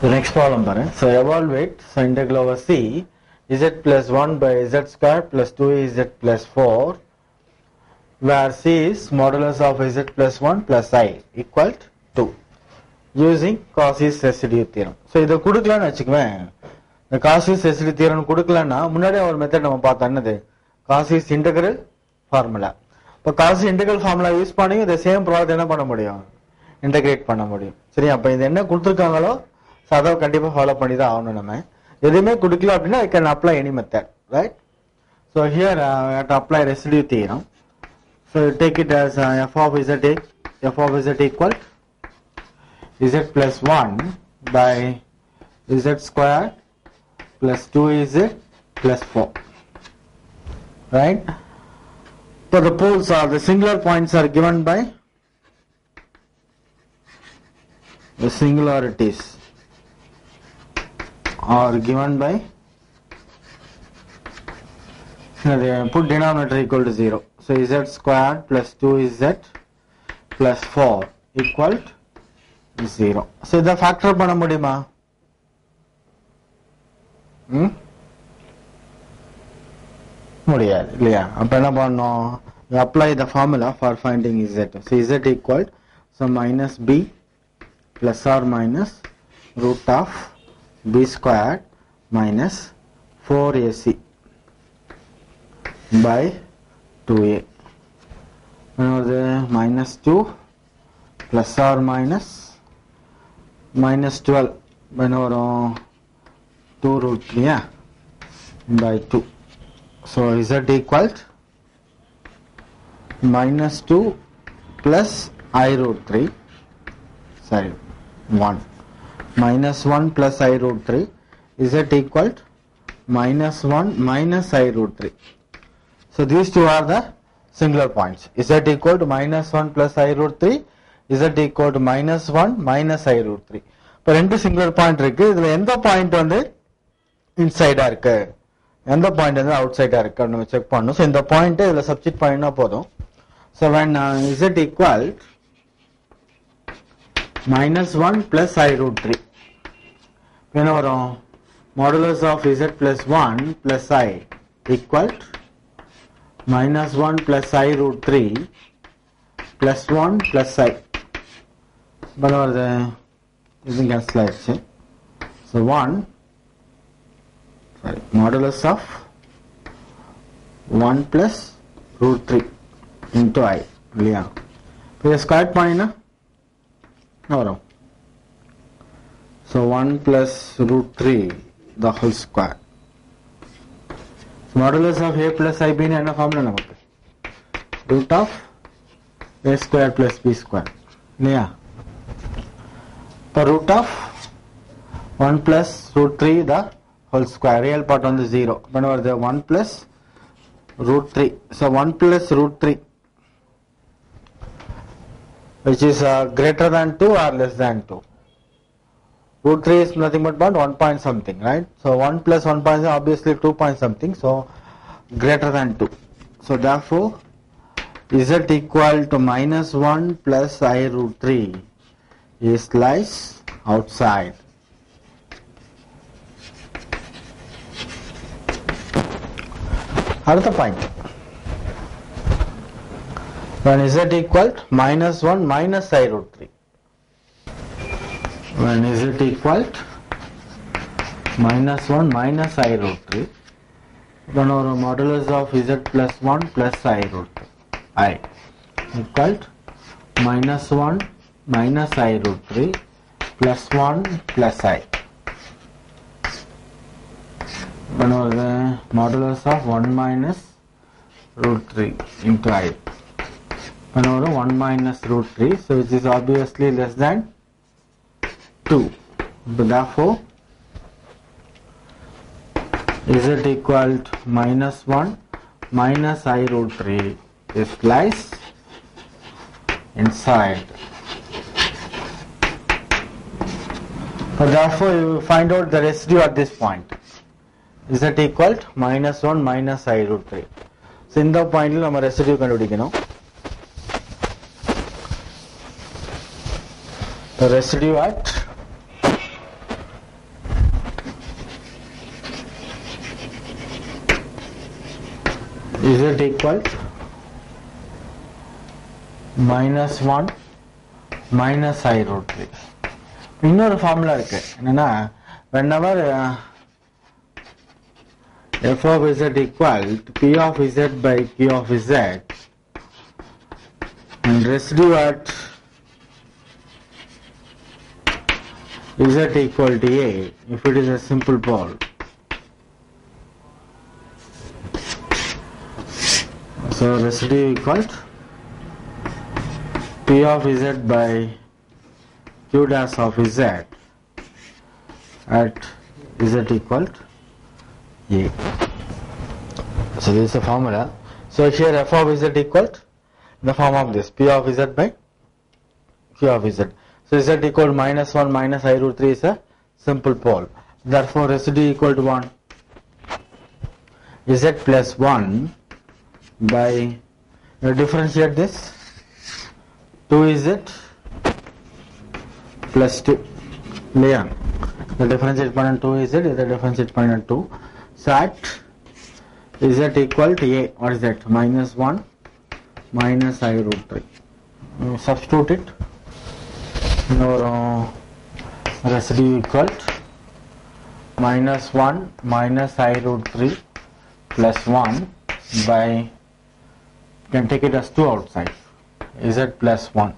The next problem பாரு. So evaluate so integral over c z plus 1 by z square plus 2z plus 4 where c is modulus of z plus 1 plus I equal to 2 using Cauchy's residue theorem. So இதை கொடுக்கலான்னு வச்சுக்குவேன். இந்த Cauchy's residue theorem கொடுக்கலன்னா முன்னாடியே ஒரு method நம்ம பார்த்தோம் என்னது Cauchy's integral formula. இப்போ Cauchy integral formula யூஸ் பண்ணி இந்த சேம் ப்ராப்ளம் என்ன பண்ண முடியும் இன்டகிரேட் பண்ண முடியும். சரி அப்போ இது என்ன கொடுத்துருக்காங்களோ அதை கண்டிப்பாக ஃபாலோ பண்ணி தான் ஆகணும். நம்ம எதுவுமே கொடுக்கல அப்படின்னா I can apply any method, right? So here I have to apply residue theorem. So take it as f of z equal z plus 1 by z square plus 2z plus 4, right? So the poles are the singular points are given by the singularities are given by they put denominator equal to 0. So z squared plus 2z plus 4 equal to 0. So the factor பண்ண முடியுமா? முடியாது இல்லையா? அப்ப என்ன பண்ணணும்? We apply the formula for finding z. So z equal so minus b plus or minus root of b squared minus 4ac by 2a. Another minus 2 plus or minus 12 whenever 2 root 3 by 2. So z equal minus 2 plus I root 3 sorry 1 minus 1 plus I root 3 z equal minus 1 minus I root 3. So these two are the singular points. Z equal to minus 1 plus I root 3, z equal to minus 1 minus I root 3. இப்போ ரெண்டு singular point இருக்கு. இதுல எந்த point வந்து இன்சைடா இருக்கு எந்த point வந்து out சைடா இருக்கு அப்படின்னு செக் பண்ணணும். ஸோ இந்த பாயிண்ட் இதுல சப்ஸ்டிட் பண்ணினா போதும். So when z equal minus 1 plus I root 3 என்ன வரும் modulus of z plus 1 plus I equal minus 1 plus I root 3 plus 1 plus I but வருது இது cancel ஆயிடுச்சு. So 1 sorry modulus of 1 plus root 3 into I இல்லையா? இப்போ square பண்ணினா வரும். So 1 plus root 3 the whole square. So modulus of a plus I b என்ன formula நமக்கு root of a square plus b square இல்லையா? இப்போ root of 1 plus root 3 the whole square real part on the 0 whenever the 1 plus root 3. So 1 plus root 3 which is greater than 2 or less than 2. Root 3 is nothing but 1 point something, right? So 1 plus 1 point obviously 2 point something, so greater than 2. So therefore z equal to minus 1 plus I root 3 is lies outside. Another point. When z equal to minus 1 minus I root 3. When z equal to minus 1 minus I root 3. Then our modulus of z plus 1 plus I root 3. I equal to minus 1 minus I root 3 plus 1 plus I. Then our modulus of 1 minus root 3 into I. Then our 1 minus root 3, so which is obviously less than 2. But therefore z equal to minus 1 minus I root 3 is lies inside. So therefore you find out the residue at this point. Z equal to minus 1 minus I root 3. So in the point நம்ம residue கண்டுபிடிக்கணும். The residue at z equal minus 1 minus I root 3. இன்னொரு formula இருக்கு என்னன்னா whenever f of z equal to p of z by q of z and residue at z equal to a if it is a simple pole. So residue equal to p of z by q dash of z at z equal to a. So this is the formula. So here f of z equal to in the form of this p of z by q of z. So z equal to minus 1 minus I root 3 is a simple pole. Therefore residue equal to 1. Z plus 1 by differentiate this 2z plus 2 layer. The differentiate panel 2z, the differentiate panel 2. So at z equal to a, what is that? Minus 1 minus I root 3. Substitute it. Now residue equal to minus 1 minus I root 3 plus 1 by, you can take it as 2 outside, z plus 1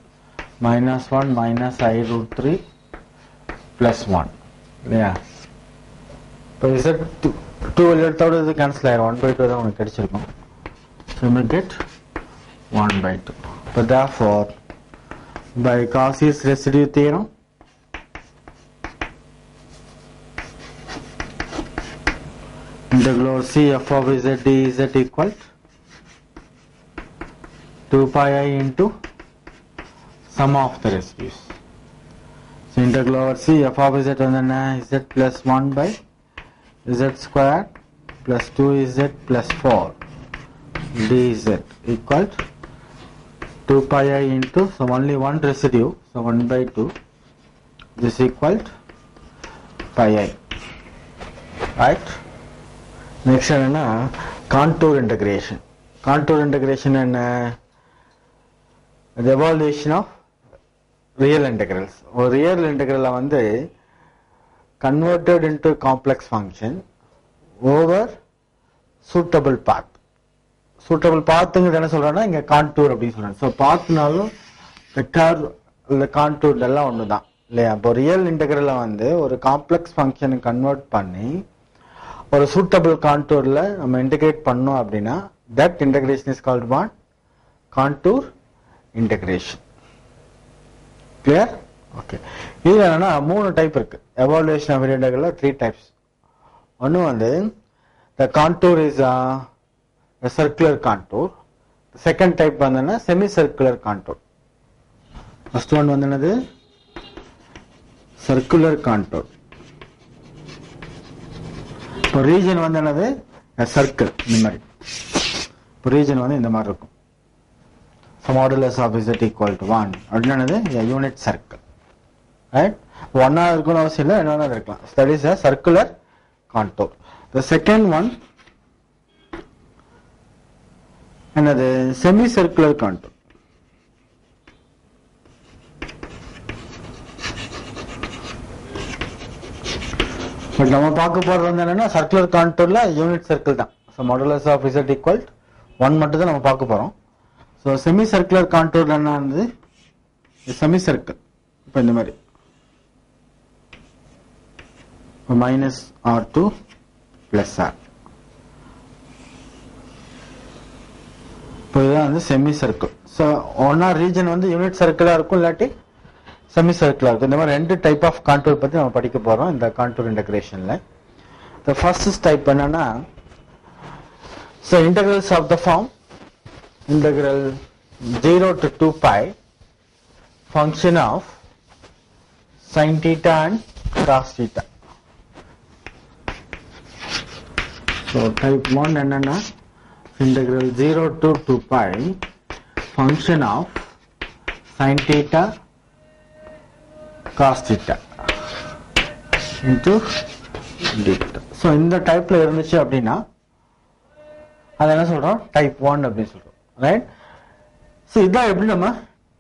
minus 1 minus I root 3 plus 1. Yeah. So z 2 எடுத்தோட இது cancel ஆயிரும், 1 by 2 தான் உங்களுக்கு கிடைச்சிருக்கும். So we get 1 by 2. But therefore by Cauchy's residue theorem, integral C f of z dz equal to 2 pi I into sum of the residues. So integral over C f of z and then z plus 1 by z square plus 2z plus 4 dz equal to 2 pi I into, so only one residue, so 1 by 2, this equal to pi I. Right? Next is contour integration. Contour integration and the evaluation of real integrals. Or real integral வந்து converted into complex function over suitable path. Suitable pathங்கிறது என்ன சொல்றேன்னா இங்க contour அப்படி சொல்றேன். So பாத்னாலும் vector இல்லை contour எல்லாம் ஒன்று தான் இல்லையா. இப்போ ரியல் இன்டெகிரலை வந்து ஒரு காம்ப்ளெக்ஸ் ஃபங்க்ஷனை கன்வெர்ட் பண்ணி ஒரு சூட்டபிள் கான்டூர்ல நம்ம இன்டெகிரேட் பண்ணோம் அப்படின்னா that integration is called what? Contour integration. Clear? Okay. இது என்னன்னா 3 டைப் இருக்கு. எவாலுவேஷன் ஆஃப் இன்டெகிரல்ல 3 டைப்ஸ். ஒன்று வந்து the contour is a circular contour. The second type vandana semicircular contour. First one vandana circular contour. For region vandana a circle இந்த மாதிரி. For region வந்து இந்த மாதிரி இருக்கும். So modulus of z equal to 1. அப்படினது a unit circle. Right? ஒண்ணா இருக்கணும் அவசியம் இல்லை, என்னன்னா இருக்கலாம். That is a circular contour. The second one another semicircular contour. But நம்ம பார்க்க போறது வந்து என்னன்னா சர்க்குலர் கான்டூர்ல யூனிட் சர்க்கிள் தான். So modulus of z equal 1 மட்டும் தான் நம்ம பார்க்க போறோம். ஸோ செமி சர்க்குலர் கான்டூர்ல என்ன வந்து செமி சர்க்கிள் இப்போ இந்த மாதிரி மைனஸ் R2 பிளஸ் R. இதுதான் வந்து செமி சர்க்கிள். ஸோ ஒன்னா ரீஜன் வந்து யூனிட் சர்க்கிளா இருக்கும், இல்லாட்டி செமி சர்க்கிளா இருக்கும். இந்த மாதிரி 2 டைப் ஆஃப் கான்டூர் பத்தி நம்ம படிக்க போறோம் இந்த கான்டூர் இன்டெகிரேஷன்ல. த ஃபர்ஸ்ட் டைப் என்னன்னா so integrals of the form integral 0 to 2 pi function of sin theta and cos theta. So type 1 என்னன்னா integral 0 to 2 pi function of sin theta cos theta into d theta. So இந்த டைப்ல இருந்துச்சு அப்படின்னா அதை என்ன சொல்கிறோம், type 1 அப்படின்னு சொல்கிறோம். ரைட். ஸோ இதான் எப்படி நம்ம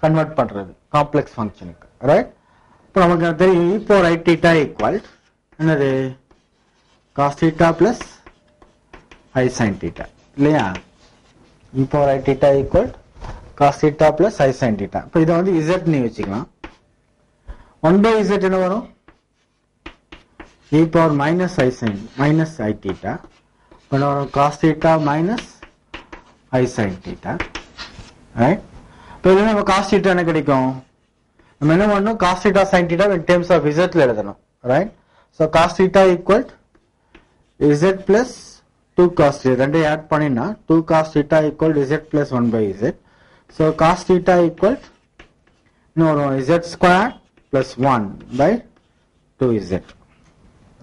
கன்வெர்ட் பண்ணுறது காம்ப்ளெக்ஸ் ஃபங்க்ஷனுக்கு. ரைட். இப்போ நமக்கு தெரியும் e power i theta equal என்னது, cos theta plus i sin theta இல்லையா. e power i theta equal cos theta plus i sin theta. இப்போ இதை வந்து z நீ வச்சுக்கலாம். 1 by z என்ன வரும், e power minus i sin minus i theta. இப்போ வரும் cos theta minus i sin theta. Right. இப்போ இதில் நம்ம cos theta என்ன கிடைக்கும், நம்ம என்ன பண்ணணும், cos theta sin theta in terms of z எழுதணும். Right. So cos theta equal z plus 2 cos theta ரெண்டே ஆட் பண்ணினா 2 cos theta equal z plus 1 by z. So cos theta equal இன்னும் வரும் z square plus 1 by 2z.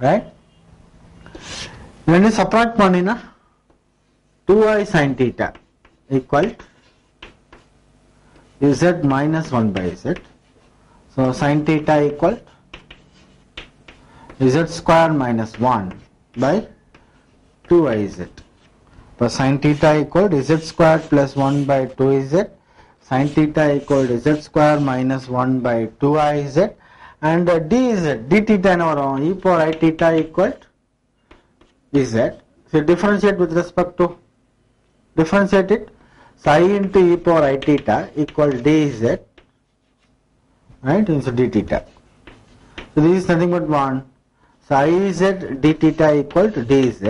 Right. ரெண்டு subtract பண்ணினா 2i sin theta equal z minus 1 by z. So sin theta equal z square minus 1 by 2iz. So sin theta equal z square plus 1 by 2z. Sin theta equal z square minus 1 by 2iz. And dz, d theta என்ன வரும், e power i theta equal z. So differentiate with respect to, differentiate it. Psi into e power i theta equal dz. Right, so d theta. So this is nothing but 1. So iz d theta equal to dz.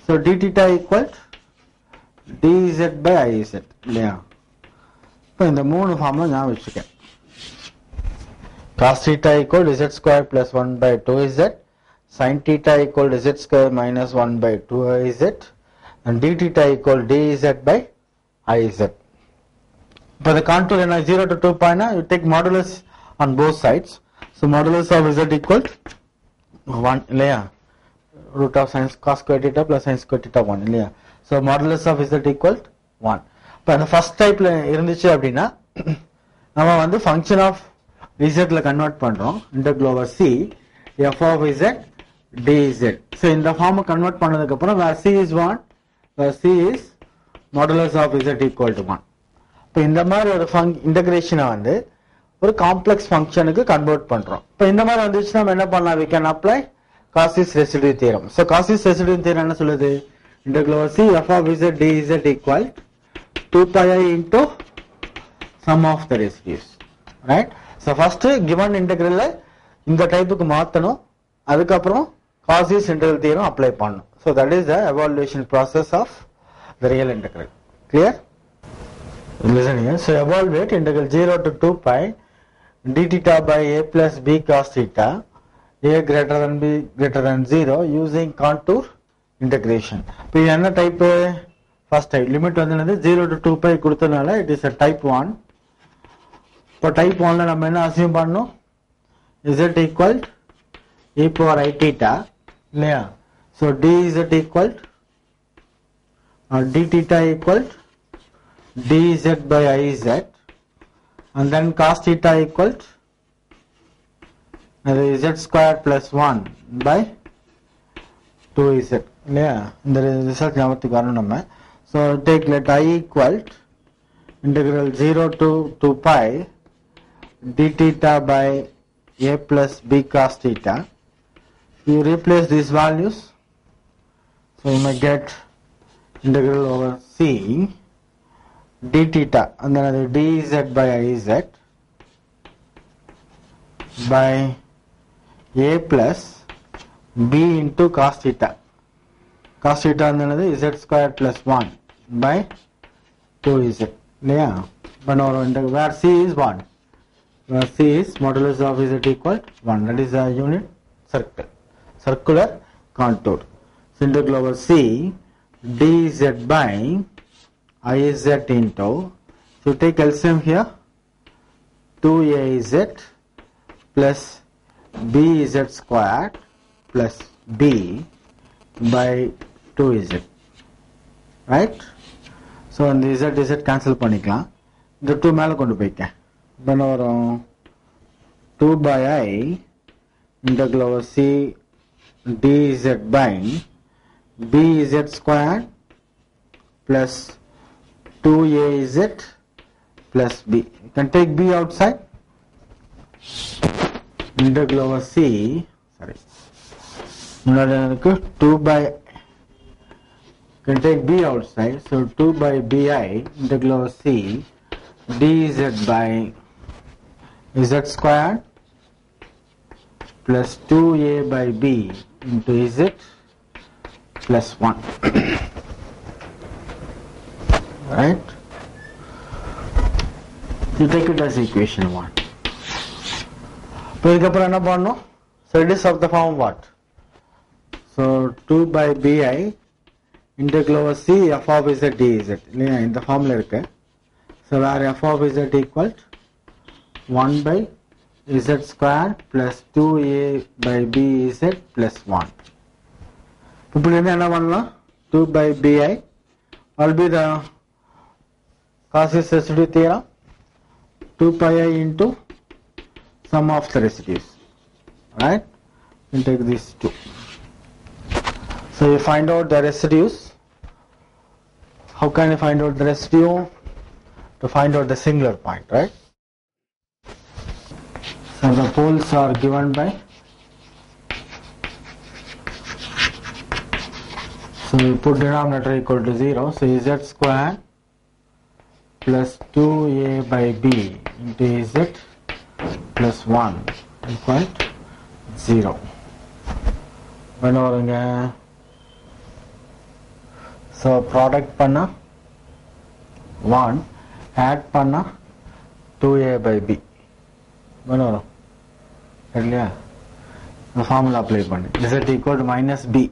So d theta equal dz by iz. இல்லையா. இப்போ இந்த மூணு formula நான் வச்சுக்கேன். Cos theta equal to z square plus 1 by 2z. Sin theta equal to z square minus 1 by 2iz. And d theta equal dz by iz. For the contour in 0 to 2 pi, you take modulus on both sides. So modulus of z equal 1 இல்லையா, root of sin cos square theta plus sin square theta 1 இல்லையா. So modulus of z equal 1. இப்போ அந்த first டைப்ல இருந்துச்சு அப்படின்னா நம்ம வந்து function of z ல கன்வெர்ட் பண்றோம். Integral over c f of z dz. So இந்த ஃபார்மை கன்வெர்ட் பண்ணதுக்கு அப்புறம் where c is 1, where c is modulus of z equal to 1. இப்போ இந்த மாதிரி ஒரு இன்டகிரேஷனை வந்து ஒரு காம்ப்ளெக்ஸ் ஃபங்க்ஷனுக்கு கன்வெர்ட் பண்றோம். இப்போ இந்த மாதிரி வந்துச்சுன்னா நம்ம என்ன பண்ணலாம், we can apply Cauchy's residue theorem. So Cauchy's residue theorem என்ன சொல்லுது, integral over c f of z dz equal 2 pi I into sum of the residues. Right. So first given integral இந்த டைப்புக்கு மாத்தணும், அதுக்கப்புறம் Cauchy's integral theorem apply பண்ணணும். So that is the evaluation process of the real integral. Clear? Listen here. So evaluate integral 0 to 2 pi d theta by a plus b cos theta a greater than b greater than 0 using contour integration. இப்போ என்ன type, first type limit வந்து 0 to 2 pi கொடுத்தனால it is a type 1. இப்போ type 1ல நம்ம என்ன assume பண்ணணும், z equal e power i theta இல்லையா. So dz equal d theta equal dz by iz, and then cos theta equal z square plus 1 by 2z இல்லையா. இந்த result ஞாபகத்துக்கு வரணும் நம்ம. So take let I equal integral 0 to 2 pi d theta by a plus b cos theta. You replace these values, so you may get integral over c d theta and then dz by iz by a plus b into cos theta. Cos theta and then z square plus 1 by 2z. Yeah. But now where c is 1, where c is modulus of z equal 1. That is a unit circle, circular contour. So integral over c dz by iz into, so take LCM here, 2az plus bz squared plus b by 2z. Right. So இந்த z cancel பண்ணிக்கலாம், இந்த 2 மேல கொண்டு போய்க்கேன். இப்போ வரும் 2 by I integral over c dz by bz squared plus 2az plus b. You can take b outside. Integral over c, sorry, 2 by, you can take b outside, so 2 by bi integral over c dz by z squared plus 2a by b into z plus 1. Right? You take it as equation 1. So it is of the form what? So 2 by bi integral over c f of z dz. In the formula. So where f of z equal to 1 by z square plus 2a by b z plus 1. Now 2 by bi will be the Cauchy's residue theorem. 2 pi I into sum of the residues. Right? You take these two. So you find out the residues. How can you find out the residue? To find out the singular point, right? So the poles are given by, so we put denominator equal to 0, so z square plus 2a by b into z plus 1 equal to 0. When so product panna 1 add panna 2a by b. When the formula apply panni z equal to minus b,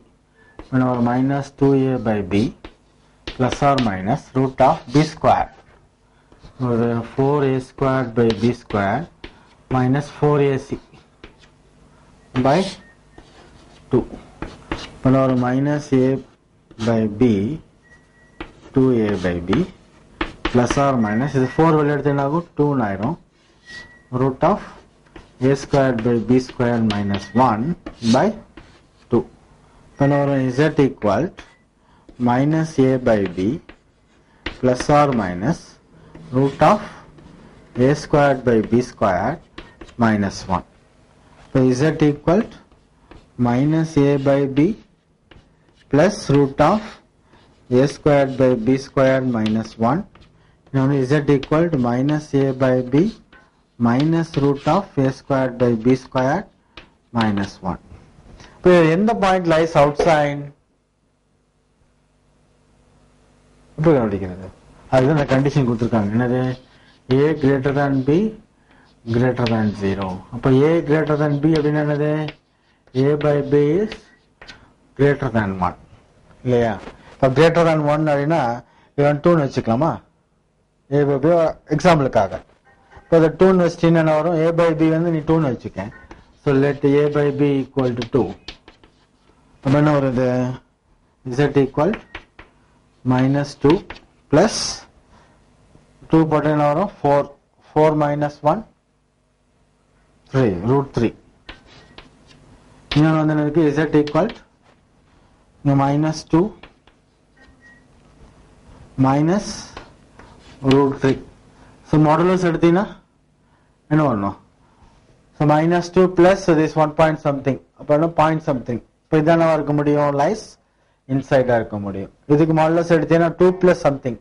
when minus 2a by b plus or minus root of b square, 4a squared by b square minus 4ac by 2, when minus a by b 2a by b plus or minus is 4 value 2 nairo root of a squared by b squared minus 1 by 2. When z equal to minus a by b plus or minus root of a squared by b squared minus 1. So z equal to minus a by b plus root of a squared by b squared minus 1. Now z equal to minus a by b minus root of a squared by b squared minus 1. So in the point lies outside. அதுதான் அந்த condition கொடுத்துருக்காங்க. என்னது? a greater than b greater than 0. அப்போ a greater than b அப்படின்னா என்னது? a by b is greater than 1 இல்லையா? இப்போ greater than 1 அப்படின்னா இவன் 2ன்னு வச்சுக்கலாமா? a by b எக்ஸாம்பிளுக்காக. இப்போ இந்த 2ன்னு வச்சுட்டீங்கன்னா என்ன வரும்? a by b வந்து நீ 2ன்னு வச்சுக்கேன். So let a by b equal to 2. அப்போ என்ன வருது? z equal minus 2 plus 2 போட்டு என்ன வரும்? 4 minus 1 3 root 3. இன்னொன்று வந்து எனக்கு z equal minus 2 minus root 3. So modulus எடுத்தீங்கன்னா என்ன வரணும்? So minus 2 plus this 1 point something, அப்போ என்ன point something. இப்போ இதான இருக்க முடியும்? லைஸ் இன்சைடாக இருக்க முடியும். இதுக்கு மாடுலஸ் எடுத்தீங்கன்னா 2 plus something,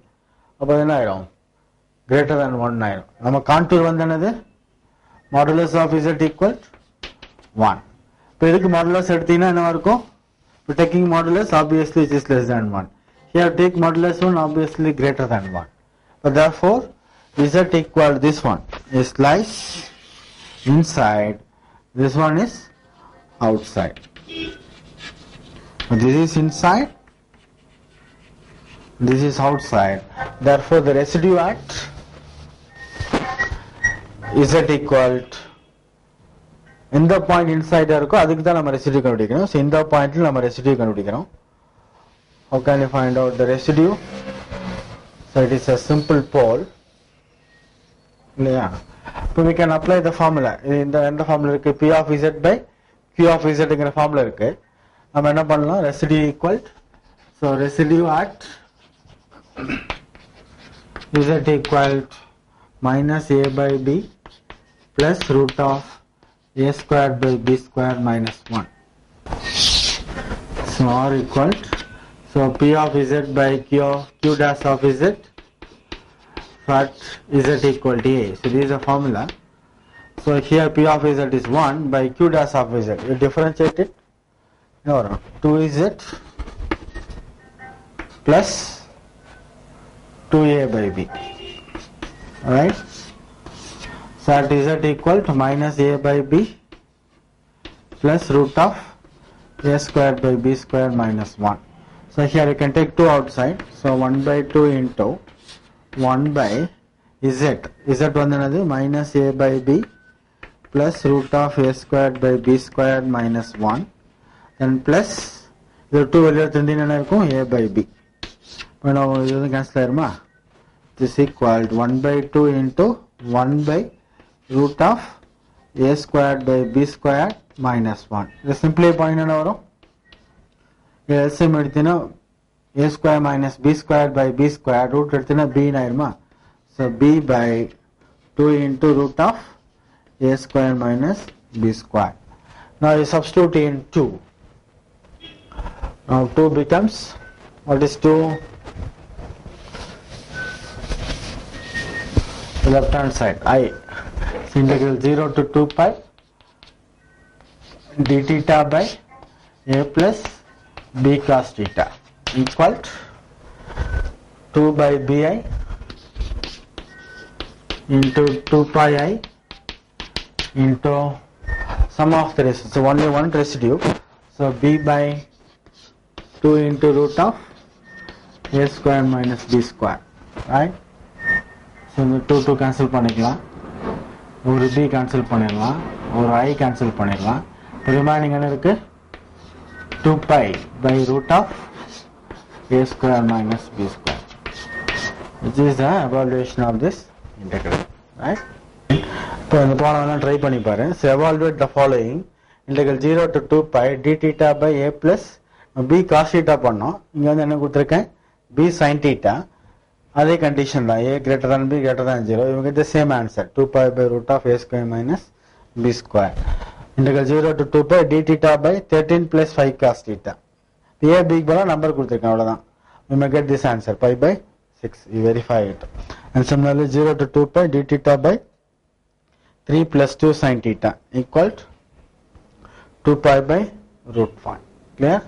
அப்போ என்ன ஆயிடும்? greater than 1 ஆயிடும். நம்ம கான்டூர் வந்து என்னது? Modulus of z equal 1. இப்போ இதுக்கு மாடுலஸ் எடுத்தீங்கன்னா என்ன இருக்கும்? இப்போ taking modulus obviously it is less than 1. Here take modulus 1 obviously greater than 1. But therefore z equal this one is lies inside, this one is outside. This is inside, this is outside. Therefore the residue at z equal எந்த point இன்சைடா இருக்கோ அதுக்கு தான் நம்ம residue கண்டுபிடிக்கணும். So இந்த பாயிண்ட்ல நம்ம residue கண்டுபிடிக்கணும். How can you find out the residue? So it is a simple pole இல்லையா? இப்போ we can apply the formula. இந்த எந்த ஃபார்முலா இருக்கு? p of z by q of zங்கிற ஃபார்முலா இருக்கு. நம்ம என்ன பண்ணலாம்? Residue equal, so residue at z equal to minus a by b plus root of a squared by b squared minus 1. So r equal to, so p of z by q dash of z for z equal to a. So this is the formula. So here p of z is 1 by q dash of z. You differentiate it. No, 2z plus 2a by b. Alright. So at z equal to minus a by b plus root of a squared by b squared minus 1. So here you can take 2 outside. So 1 by 2 into 1 by z. Z one another minus a by b plus root of a squared by b squared minus 1. Then plus the 2 value a by b. When I cancel this is equal to 1 by 2 into 1 by root of a squared by b squared minus 1. This simply point on LCM a square minus b squared by b squared root b na. So b by 2 into root of a square minus b squared. Now you substitute in 2. Now 2 becomes, what is 2? The left hand side I. So integral 0 to 2 pi d theta by a plus b cos theta equal to 2 by bi into 2 pi I into sum of the residues. So only one residue. So b by 2 into root of a square minus b square. Right? So the 2 cancel பண்ணிக்கலாம். ஒரு b cancel பண்ணிடலாம். ஒரு I cancel பண்ணிடலாம். Remaining என்ன இருக்கு? 2 pi by root of a square minus b square. Which is the evaluation of this integral. Right? இப்போ இந்த problem try பண்ணி பாரு. So evaluate the following. Integral 0 to 2 pi d theta by a plus b cos theta பண்ணோம். இங்க வந்து என்ன கொடுத்திருக்கேன்? b sin theta. அதே கண்டிஷன் தான். a greater than b greater than 0. You get the same answer. 2 pi by root of a square minus b square. Integral 0 to 2 pi d theta by 13 plus 5 cos theta. a big bala number கொடுத்திருக்கேன் அவ்வளவுதான். We may get this answer. Pi by 6. You verify it. And similarly 0 to 2 pi d theta by 3 plus 2 sin theta equal to 2 pi by root 1. Clear?